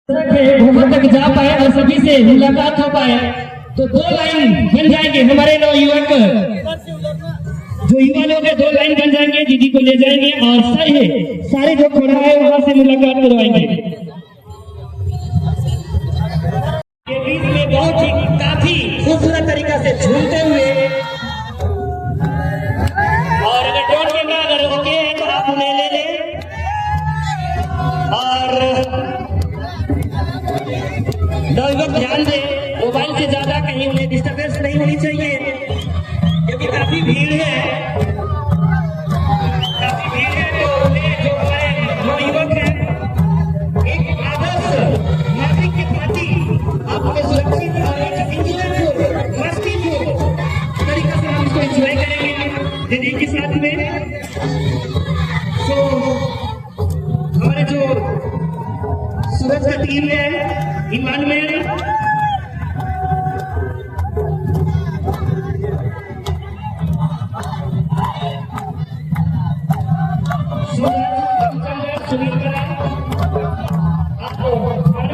वहां तक जा पाए और सभी से मुलाकात हो पाए, तो 2 लाइन बन जाएंगे हमारे नवयुवक, जो युवा लोग है 2 लाइन बन जाएंगे, दीदी को ले जाएंगे और सारे जो खड़ा है वहां से मुलाकात करवाएंगे। ये बीच में बहुत ही काफी खूबसूरत तरीका से झूलते हुए, और अगर ड्रोन कैमरा अगर ओके है तो आप उन्हें ले लें और लोग ध्यान दें, मोबाइल से ज्यादा कहीं उन्हें डिस्टर्बेंस नहीं होनी चाहिए, क्योंकि काफी भीड़ है, तो उन्हें जो हमारे नवयुवक हैं एक आदर्श नागरिक के प्रति आपको सुरक्षित और एक इंजॉयफुल मस्तीफुल तरीके से हम इसको एंजॉय करेंगे दीदी के साथ में। तो हमारे जो सूरज का टीम है, इमानवेल, आपको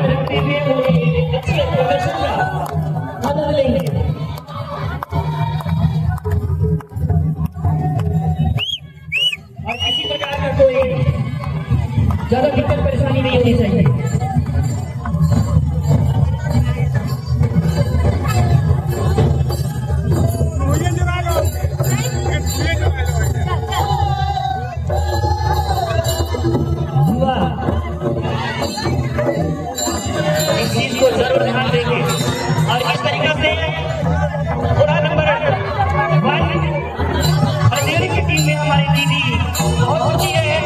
रखने में वो अच्छे प्रदर्शन का मदद लेंगे। और किसी प्रकार का कोई ज्यादा दिक्कत परेशानी नहीं होनी चाहिए। इस चीज को जरूर ध्यान देंगे और इस तरीका से पूरा नंबर 1 बंदेरी की टीम में हमारी दीदी हो चुकी है,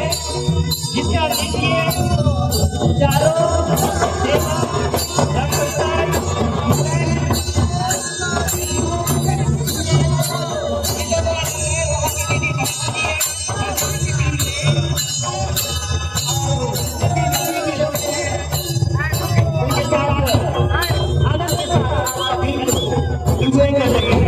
जिसका देखिए चारों enjoy कर रहे हैं।